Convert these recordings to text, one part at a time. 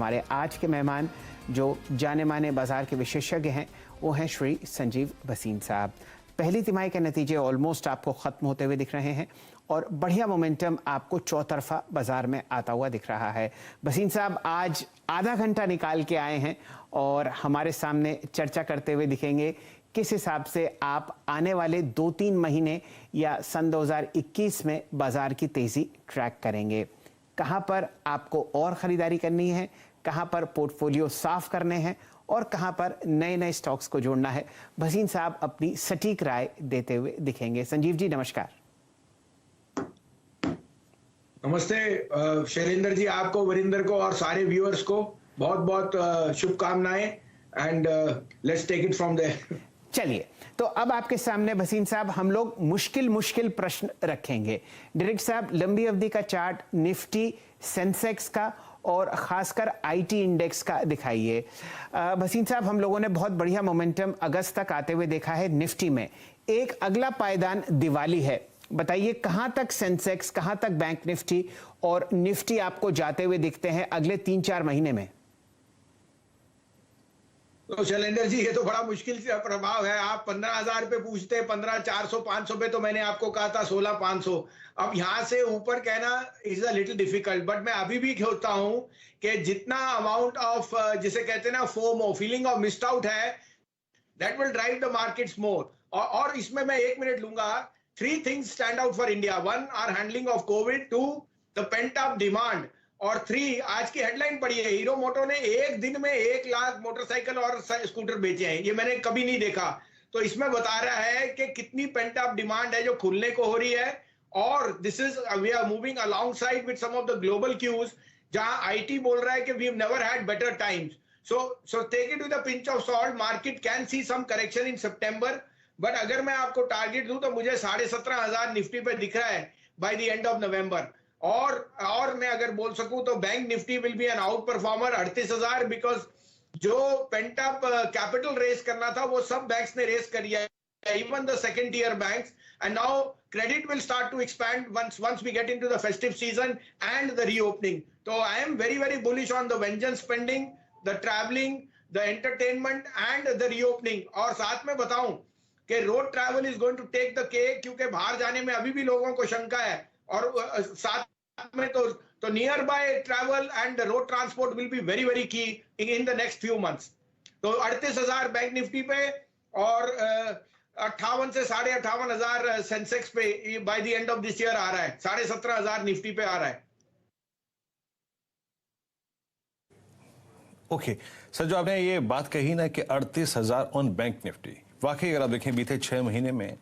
हमारे आज के मेहमान जो जाने माने बाजार के विशेषज्ञ हैं वो हैं श्री संजीव भसीन साहब। पहली तिमाही के नतीजे ऑलमोस्ट आपको ख़त्म होते हुए दिख रहे हैं और बढ़िया मोमेंटम आपको चौतरफा बाजार में आता हुआ दिख रहा है। भसीन साहब आज आधा घंटा निकाल के आए हैं और हमारे सामने चर्चा करते हुए दिखेंगे किस हिसाब से आप आने वाले 2-3 महीने या सन 2021 में बाजार की तेज़ी ट्रैक करेंगे। कहाँ पर आपको और ख़रीदारी करनी है, कहाँ पर पोर्टफोलियो साफ करने हैं और कहाँ पर नए नए स्टॉक्स को जोड़ना है, भसीन साहब अपनी सटीक राय देते हुए दिखेंगे। संजीव जी नमस्कार। नमस्ते शैलेंद्र जी, आपको, वरिंदर को और सारे व्यूअर्स को बहुत बहुत शुभकामनाएं and let's take it from there. चलिए, तो अब आपके सामने भसीन साहब हम लोग मुश्किल प्रश्न रखेंगे। डायरेक्ट साहब, लंबी अवधि का चार्ट निफ्टी, सेंसेक्स का और खासकर आईटी इंडेक्स का दिखाइए। भसीन साहब, हम लोगों ने बहुत बढ़िया मोमेंटम अगस्त तक आते हुए देखा है निफ्टी में। एक अगला पायदान दिवाली है, बताइए कहां तक सेंसेक्स, कहां तक बैंक निफ्टी और निफ्टी आपको जाते हुए दिखते हैं अगले 3-4 महीने में? तो शैलेंद्र जी, ये तो बड़ा मुश्किल से प्रभाव है। आप 15,000 पे पूछते, 15,400 500 पे, तो मैंने आपको कहा था 16,500। अब यहां से ऊपर कहना is a little difficult, but मैं अभी भी कहता हूं कि जितना अमाउंट ऑफ जिसे कहते हैं ना FOMO, feeling of missed out है, that will drive the markets more. और इसमें मैं 1 मिनट लूंगा। 3 things stand out for India. 1, our handling of COVID. 2, the pent up demand. और 3, आज की हेडलाइन पढ़ी है, हीरो मोटो ने एक दिन में 1 लाख मोटरसाइकिल और स्कूटर बेचे हैं। ये मैंने कभी नहीं देखा। तो इसमें बता रहा है कि कितनी पेंट अप डिमांड है जो खुलने को हो रही है। और this is we are moving alongside with some of the global cues, जहां आईटी बोल रहा है कि we have never had better times. So take it with a pinch of salt. Market can see some correction in सितंबर, but अगर मैं आपको target दूं तो मुझे 17,500 निफ्टी पे दिख रहा है by the end of November. और मैं अगर बोल सकूं तो bank Nifty will be an outperformer 38,000, because जो पेंटअप कैपिटल रेस करना था वो सब बैंक्स ने रेस कर लिया है, even the second tier banks, and now credit will start to expand once we get into the festive season and the reopening. So I am very bullish on the vengeance spending, the traveling, the entertainment and the reopening. और साथ में बताऊं कि road travel is going to take the cake, क्योंकि बाहर जाने में अभी भी लोगों को शंका है। और साथ में तो nearby travel and road transport will be very key in the next few months. तो 38,000 बैंक निफ्टी पे और 58 से 58,500 सेंसेक्स पे by the end of this year आ रहा है। 17,500 निफ्टी पे आ रहा है। ओके सर, जो आपने ये बात कही ना कि 38,000 ऑन बैंक निफ्टी, वाकई अगर आप देखें बीते 6 महीने में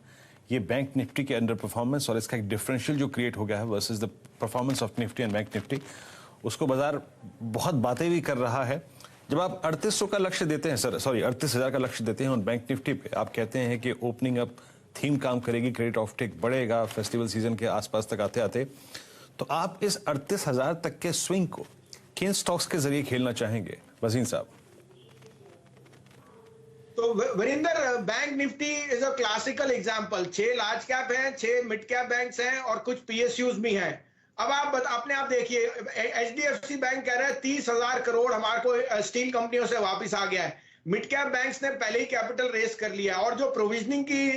ये बैंक निफ्टी के अंडर परफॉर्मेंस और इसका एक डिफरेंशियल जो क्रिएट हो गया है versus the performance of Nifty and bank Nifty, उसको बाजार बहुत बातें भी कर रहा है। जब आप 3800 का लक्ष्य देते हैं सर, सॉरी 38,000 का लक्ष्य देते हैं ऑन बैंक निफ्टी पे, आप कहते हैं कि ओपनिंग अप थीम काम करेगी, क्रेडिट ऑफ टेक बढ़ेगा फेस्टिवल सीजन के आसपास तक आते आते, तो आप इस 38,000 तक के स्विंग को किन स्टॉक्स के जरिए खेलना चाहेंगे वसीम साहब? तो Varinder, bank Nifty is a classical example. 6 large cap हैं, 6 मिड कैप बैंक्स हैं और कुछ पीएसयूज भी हैं। अब अपने आप देखिए, एचडीएफसी बैंक कह रहा है 30,000 करोड़ हमारे को स्टील कंपनियों से वापस आ गया है। मिड कैप बैंक्स ने पहले ही कैपिटल रेस कर लिया और जो प्रोविजनिंग की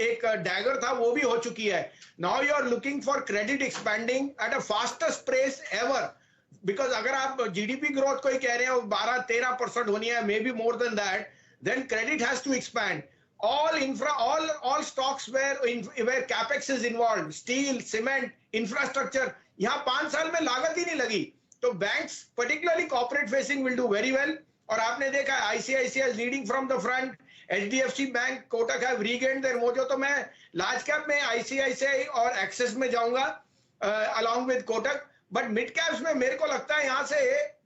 एक डैगर था वो भी हो चुकी है। Now you are looking for credit expending at a fastest pace ever, because अगर आप जीडीपी ग्रोथ को ही कह रहे हैं 12-13% होनी है, may be more than that, then credit has to expand. All stocks where capex is involved, steel, cement, infrastructure, यहाँ 5 साल में लागत ही नहीं लगी। तो banks, particularly corporate facing, will do very well. और आपने देखा ICICI is leading from the front, HDFC Bank, Kotak have regained their mojo। तो मैं लार्ज कैप में ICICI और एक्सिस में जाऊंगा along with Kotak, but mid caps में मेरे को लगता है यहाँ से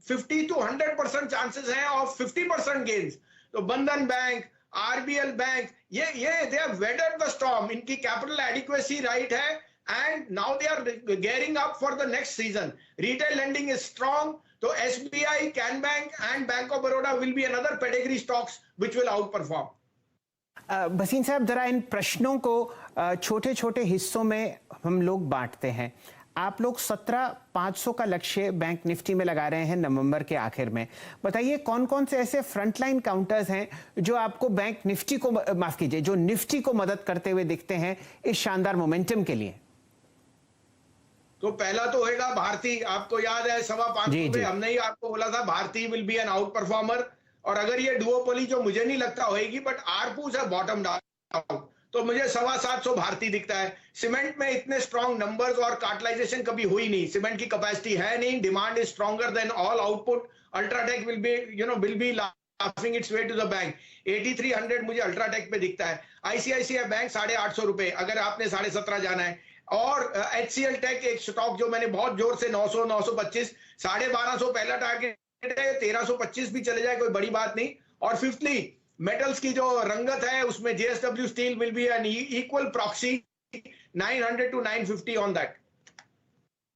50 to 100% चांसेस हैं ऑफ 50% गेन्स। तो बंधन बैंक, आरबीएल बैंक, ये they have weathered the storm, इनकी कैपिटल एडिक्वेसी राइट है, and now they are gearing up for the next season. Retail lending is strong, तो SBI, Can bank and bank of Baroda will be another pedigree stocks which will outperform. Bhasin साहब, जरा इन प्रश्नों को छोटे छोटे हिस्सों में हम लोग बांटते हैं। आप लोग 17,500 का लक्ष्य बैंक निफ्टी में लगा रहे हैं नवंबर के आखिर में। बताइए कौन कौन से ऐसे फ्रंटलाइन काउंटर्स हैं जो आपको बैंक निफ्टी को, माफ कीजिए, जो निफ्टी को मदद करते हुए दिखते हैं इस शानदार मोमेंटम के लिए? तो पहला तो होएगा भारती। आपको याद है 525 पे हमने ही आपको बोला था Bharti will be an outperformer. और अगर ये डुओपोली, जो मुझे नहीं लगता होएगी, बट आरपू से बॉटम डाउन, तो मुझे 725 भारती दिखता है। सीमेंट में इतने स्ट्रॉन्ग नंबर्स और कार्टलाइजेशन कभी हुई नहीं, सीमेंट की कैपेसिटी है नहीं, demand is stronger than all output. UltraTech will be laughing its way to the bank. 8300 मुझे अल्ट्राटेक पे दिखता है। आईसीआईसीआई बैंक 850 रुपए, अगर आपने 17.5 जाना है। और एचसीएल टेक एक स्टॉक जो मैंने बहुत जोर से 900 925 1250 पहला टारगेट है, 1325 भी चले जाए कोई बड़ी बात नहीं। और फिफ्थली मेटल्स की जो रंगत है उसमें JSW steel will be an equal proxy, 900 to 950 on that.